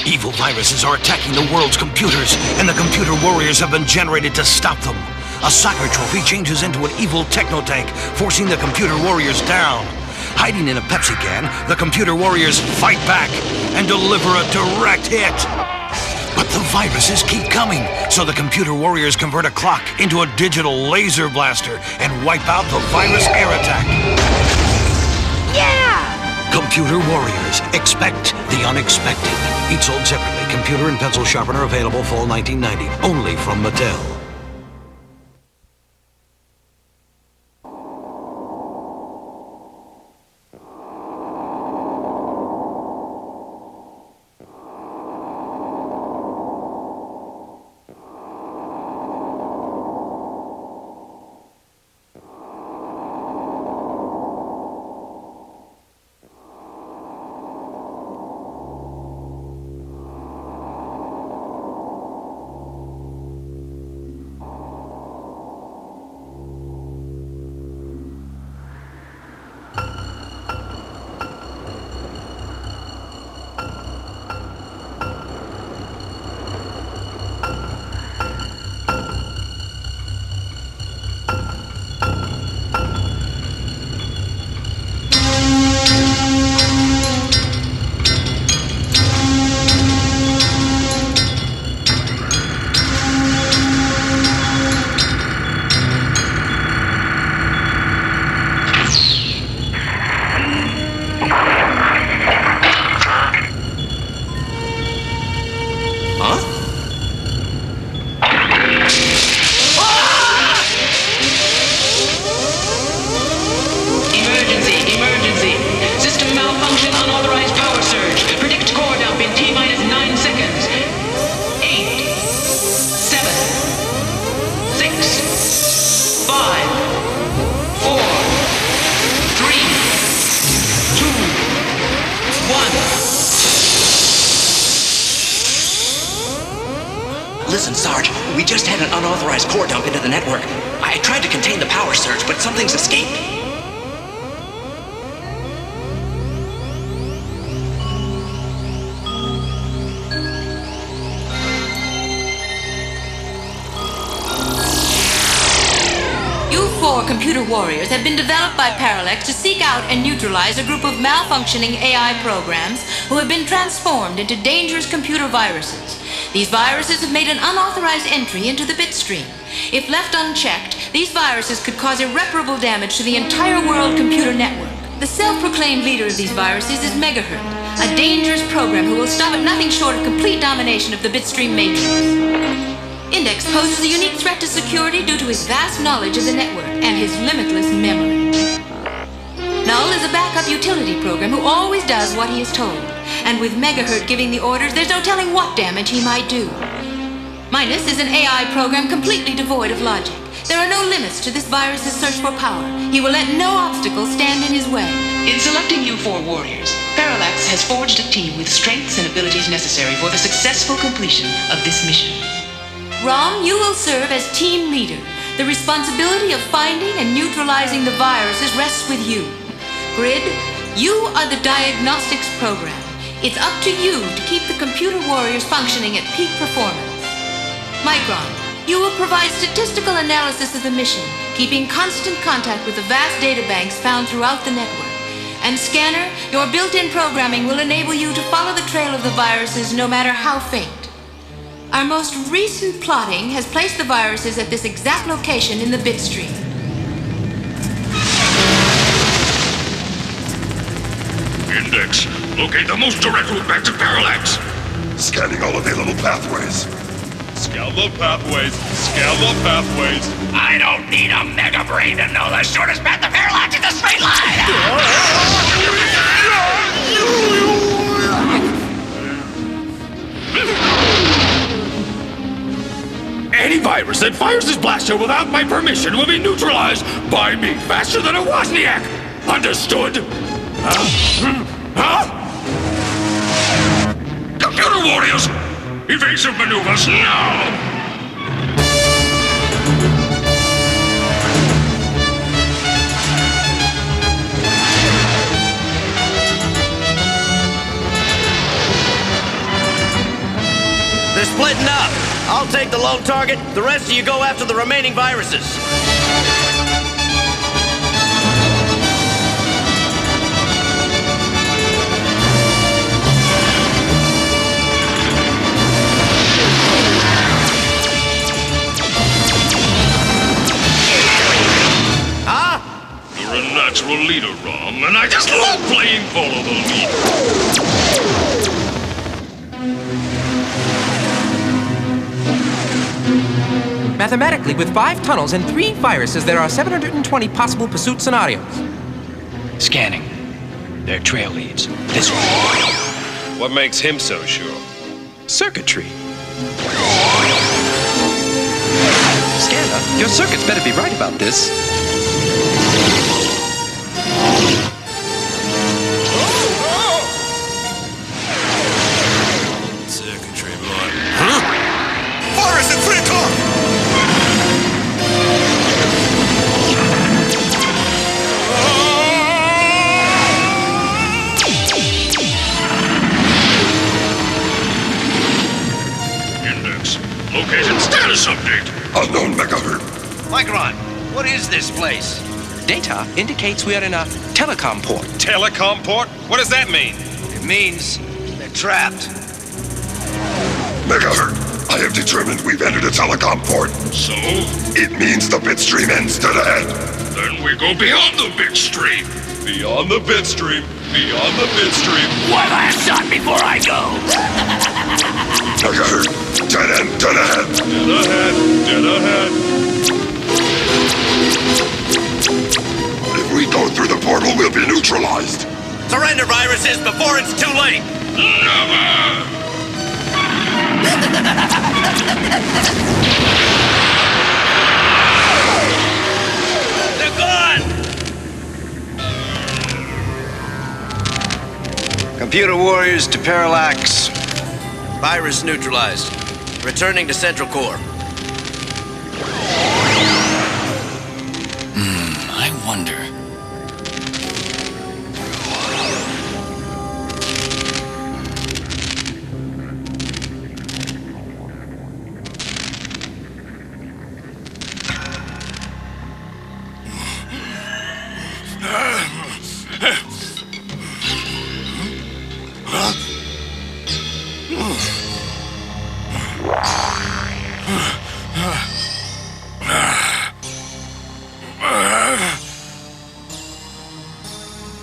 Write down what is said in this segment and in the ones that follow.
Evil viruses are attacking the world's computers, and the computer warriors have been generated to stop them. A soccer trophy changes into an evil techno-tank, forcing the computer warriors down. Hiding in a Pepsi can, the computer warriors fight back and deliver a direct hit. But the viruses keep coming, so the computer warriors convert a clock into a digital laser blaster and wipe out the virus air attack. Yeah! Computer warriors, expect the unexpected. Each sold separately. Computer and pencil sharpener available fall 1990, only from Mattel. Listen, Sarge, we just had an unauthorized core dump into the network. I tried to contain the power surge, but something's escaped. You four computer warriors have been developed by Parallax to seek out and neutralize a group of malfunctioning AI programs who have been transformed into dangerous computer viruses. These viruses have made an unauthorized entry into the bit stream. If left unchecked, these viruses could cause irreparable damage to the entire world computer network. The self-proclaimed leader of these viruses is Megahertz, a dangerous program who will stop at nothing short of complete domination of the bitstream matrix. Index poses a unique threat to security due to his vast knowledge of the network and his limitless memory. Null is a backup utility program who always does what he is told, and with Megahertz giving the orders, there's no telling what damage he might do. Minus is an AI program completely devoid of logic. There are no limits to this virus's search for power. He will let no obstacle stand in his way. In selecting you four warriors, Parallax has forged a team with strengths and abilities necessary for the successful completion of this mission. Rom, you will serve as team leader. The responsibility of finding and neutralizing the viruses rests with you. Grid, you are the diagnostics program. It's up to you to keep the computer warriors functioning at peak performance. Micron, you will provide statistical analysis of the mission, keeping constant contact with the vast databanks found throughout the network. And Scanner, your built-in programming will enable you to follow the trail of the viruses no matter how faint. Our most recent plotting has placed the viruses at this exact location in the bit stream. Index, locate the most direct route back to Parallax. Scanning all available pathways. Scout the pathways. Scout the pathways. I don't need a mega brain to know the shortest path to Parallax is a straight line! Any virus that fires this blaster without my permission will be neutralized by me faster than a Wozniak! Understood? Huh? Computer warriors! Evasive maneuvers now! splitting up. I'll take the lone target. The rest of you go after the remaining viruses. You're a natural leader, Rom, and I just love playing follow the leader. Mathematically, with 5 tunnels and 3 viruses, there are 720 possible pursuit scenarios. Scanning. Their trail leads this way. What makes him so sure? Circuitry. Scanner, your circuits better be right about this. Circuitry blood. Huh? Virus at 3 o'clock! Index. Location status update. Unknown megahertz. Micron, what is this place? Data indicates we are in a telecom port. Telecom port? What does that mean? It means they're trapped. Megahertz, I have determined we've entered a telecom port. So? It means the bitstream ends dead ahead. Then we go beyond the bitstream. Beyond the bitstream. Beyond the bitstream. One last shot before I go. Megahertz, dead end, dead ahead. Dead ahead. Dead ahead. If we go through the portal, we'll be neutralized. Surrender viruses before it's too late. Never. They're gone! Computer warriors to Parallax. Virus neutralized. Returning to Central Core. I wonder.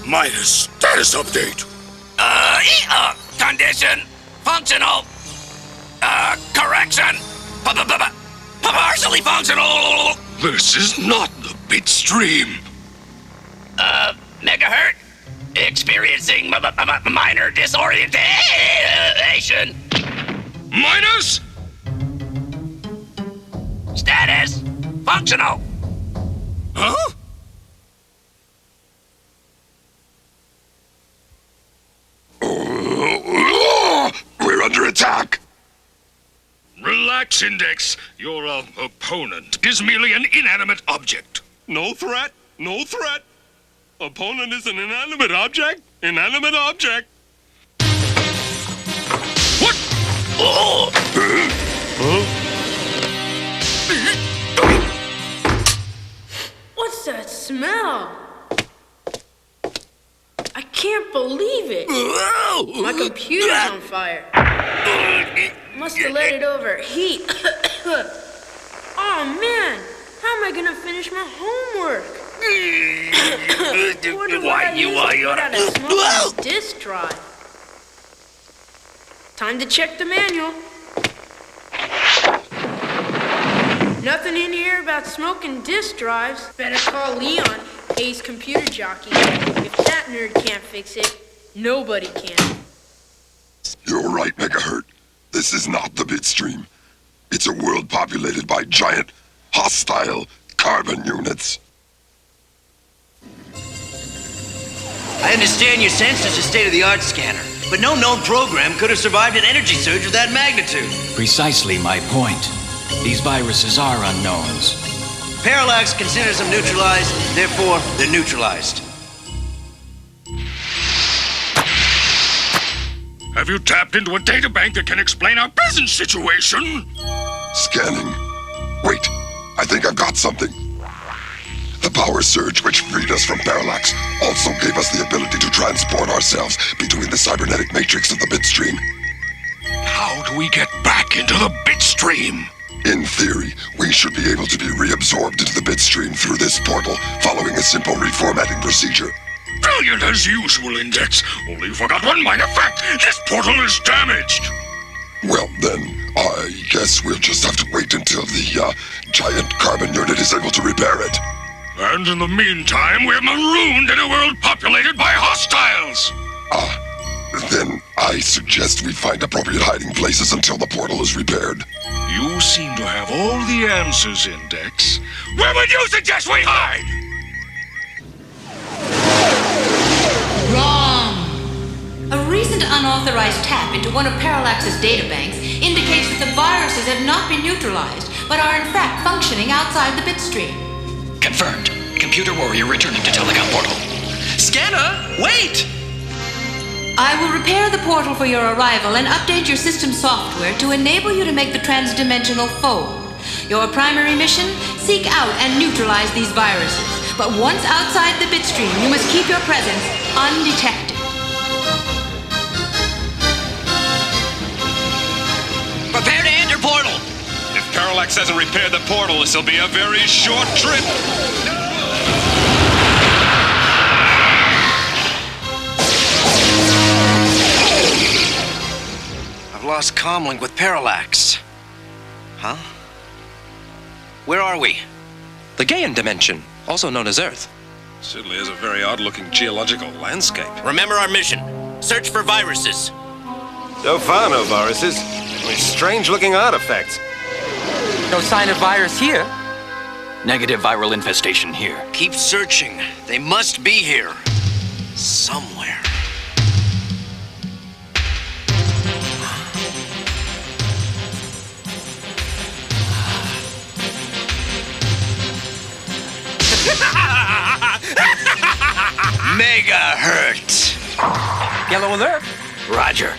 Minus status update. Condition. Functional. Correction. Partially functional. This is not the bitstream. Megahertz. Experiencing minor disorientation. Minus? Status. Functional. Huh? We're under attack. Relax, Index. Your opponent is merely an inanimate object. No threat. No threat. Opponent is an inanimate object. Inanimate object. What? Oh. What's that smell? I can't believe it. My computer's on fire. Must have let it overheat. Oh man, how am I gonna finish my homework? Why you got a smoking disk drive? Time to check the manual. Nothing in here about smoking disk drives. Better call Leon, Ace computer jockey. If that nerd can't fix it, nobody can. You're right, Megahertz. This is not the bitstream. It's a world populated by giant, hostile carbon units. I understand your sensor's a state-of-the-art scanner, but no known program could have survived an energy surge of that magnitude. Precisely my point. These viruses are unknowns. Parallax considers them neutralized, therefore they're neutralized. Have you tapped into a databank that can explain our present situation? Scanning. Wait, I think I've got something. The power surge which freed us from Parallax also gave us the ability to transport ourselves between the cybernetic matrix of the bitstream. How do we get back into the bitstream? In theory, we should be able to be reabsorbed into the bitstream through this portal, following a simple reformatting procedure. Brilliant as usual, Index. Only you forgot one minor fact. This portal is damaged. Well, then, I guess we'll just have to wait until the, giant carbon unit is able to repair it. And in the meantime, we're marooned in a world populated by hostiles. Then I suggest we find appropriate hiding places until the portal is repaired. You seem to have all the answers, Index. Where would you suggest we hide? Wrong! A recent unauthorized tap into one of Parallax's databanks indicates that the viruses have not been neutralized, but are in fact functioning outside the bitstream. Confirmed. Computer warrior returning to telecom portal. Scanner, wait! I will repair the portal for your arrival and update your system software to enable you to make the transdimensional fold. Your primary mission? Seek out and neutralize these viruses. But once outside the bitstream, you must keep your presence undetected. Prepare to enter portal! If Parallax hasn't repaired the portal, this'll be a very short trip. I've lost comlink with Parallax. Huh? Where are we? The Gaian dimension, also known as Earth. Certainly is a very odd-looking geological landscape. Remember our mission. Search for viruses. So far, no viruses. Only strange-looking artifacts. No sign of virus here. Negative viral infestation here. Keep searching. They must be here. Somewhere. Megahertz. Yellow alert. Roger.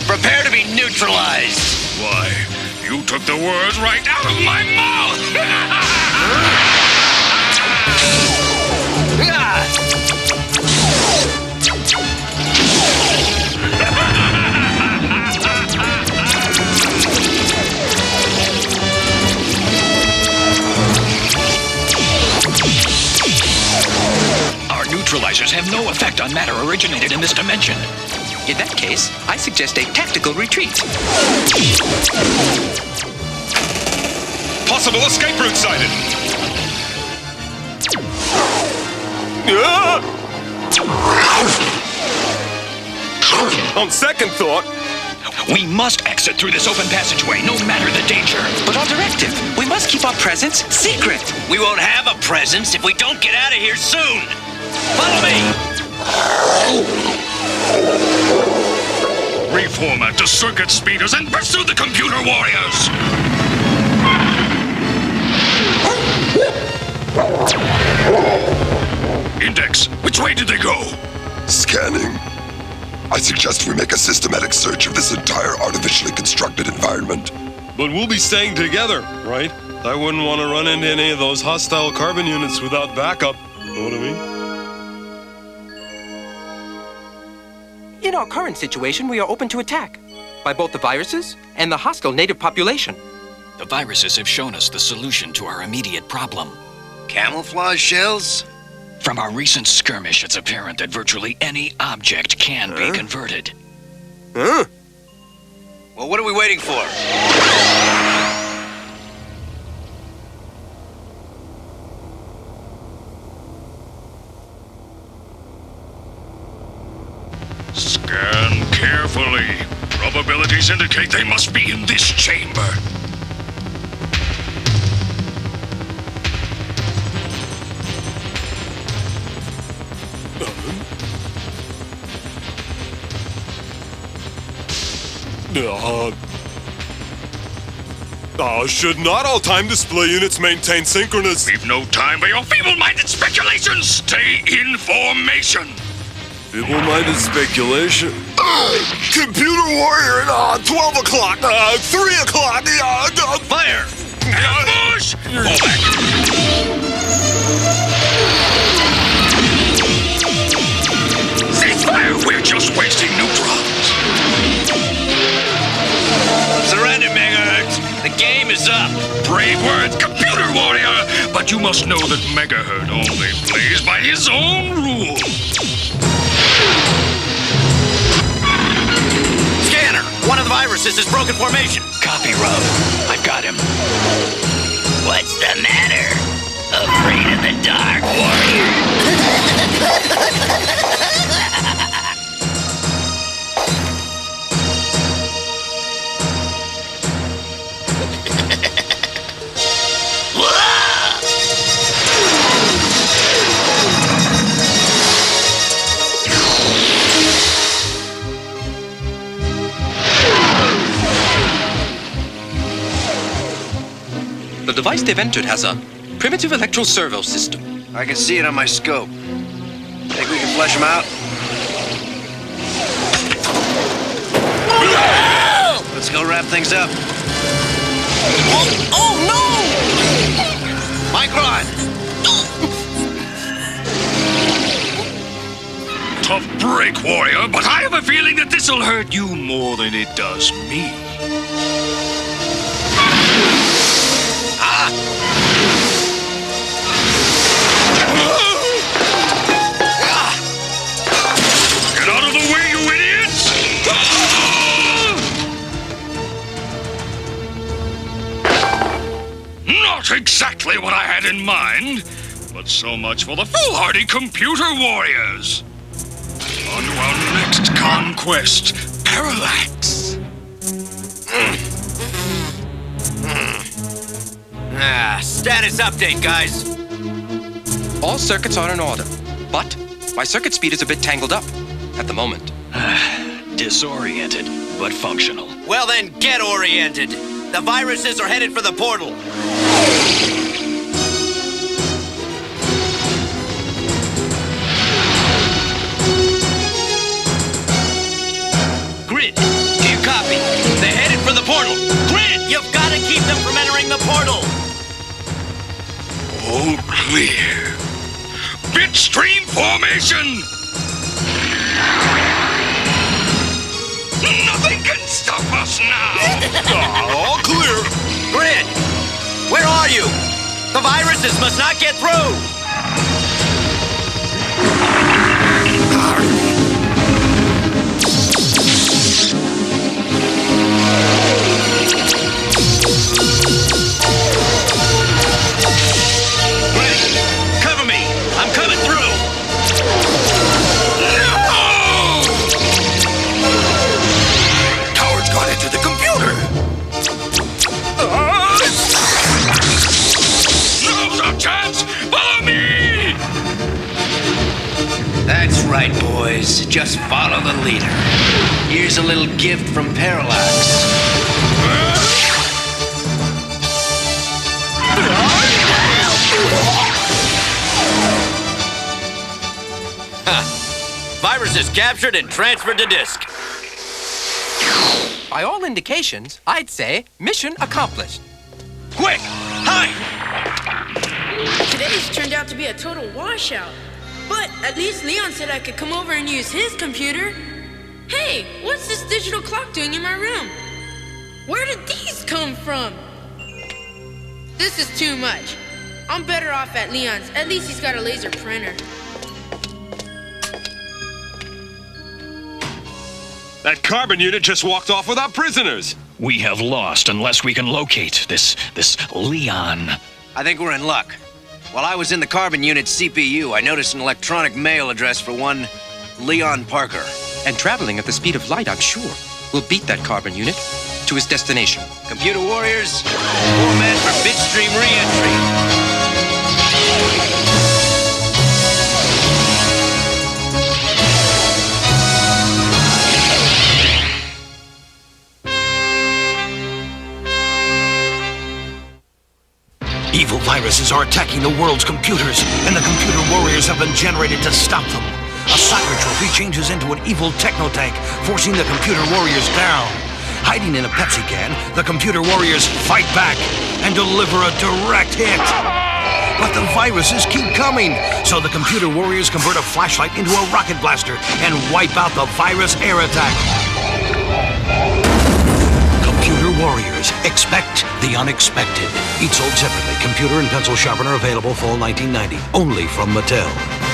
Prepare to be neutralized. Why, you took the words right out of my mouth! Our neutralizers have no effect on matter originated in this dimension. In that case, I suggest a tactical retreat. Possible escape route sighted. On second thought, We must exit through this open passageway, no matter the danger. But our directive, we must keep our presence secret. We won't have a presence if we don't get out of here soon. Follow me. Reformat to circuit speeders and pursue the computer warriors! Index, which way did they go? Scanning. I suggest we make a systematic search of this entire artificially constructed environment. But we'll be staying together, right? I wouldn't want to run into any of those hostile carbon units without backup. Know what I mean? In our current situation, we are open to attack by both the viruses and the hostile native population. The viruses have shown us the solution to our immediate problem. Camouflage shells? From our recent skirmish, it's apparent that virtually any object can be converted. Huh? Well, what are we waiting for? Scan carefully. Probabilities indicate they must be in this chamber. Should not all time display units maintain synchronous? We've no time for your feeble-minded speculations. Stay in formation. Feeble-minded speculation. Computer warrior at 12 o'clock, 3 o'clock, Fire! Ambush! Fall back. Ceasefire! We're just wasting neutrons. Surrender, megahertz. The game is up. Brave words, computer warrior! But you must know that Megahertz only plays by his own rules. Scanner! One of the viruses has broken formation. Copy, Rob. I've got him. What's the matter? Afraid of the dark, warrior? The device they've entered has a primitive electro servo system. I can see it on my scope. Think we can flesh them out? Let's go wrap things up. Oh no! Micron! Tough break, warrior, but I have a feeling that this'll hurt you more than it does me. Get out of the way, you idiots! Not exactly what I had in mind, but so much for the foolhardy computer warriors. On to our next conquest, Parallax. Status update, guys. All circuits are in order, but my circuit speed is a bit tangled up at the moment. Disoriented, but functional. Well then, get oriented. The viruses are headed for the portal. Grid, do you copy? They're headed for the portal. Grid, you've got to keep them from entering the portal. All clear. Bitstream formation! Nothing can stop us now! All clear. Grid, where are you? The viruses must not get through! Cover me! I'm coming through! Howard's got into the computer! Now's our chance! Follow me! That's right, boys. Just follow the leader. Here's a little gift from Parallax. Virus is captured and transferred to disk. By all indications, I'd say mission accomplished. Quick! Hide! Today's turned out to be a total washout. But at least Leon said I could come over and use his computer. Hey, what's this digital clock doing in my room? Where did these come from? This is too much. I'm better off at Leon's. At least he's got a laser printer. That carbon unit just walked off with our prisoners. We have lost unless we can locate this Leon. I think we're in luck. While I was in the carbon unit's CPU, I noticed an electronic mail address for one Leon Parker. And traveling at the speed of light, I'm sure, will beat that carbon unit to his destination. Computer warriors, format for bitstream re-entry. Evil viruses are attacking the world's computers, and the computer warriors have been generated to stop them. A soccer trophy changes into an evil techno-tank, forcing the computer warriors down. Hiding in a Pepsi can, the computer warriors fight back and deliver a direct hit. But the viruses keep coming, so the computer warriors convert a flashlight into a rocket blaster and wipe out the virus air attack. Computer Warriors. Expect the unexpected. Each sold separately. Computer and pencil sharpener available fall 1990. Only from Mattel.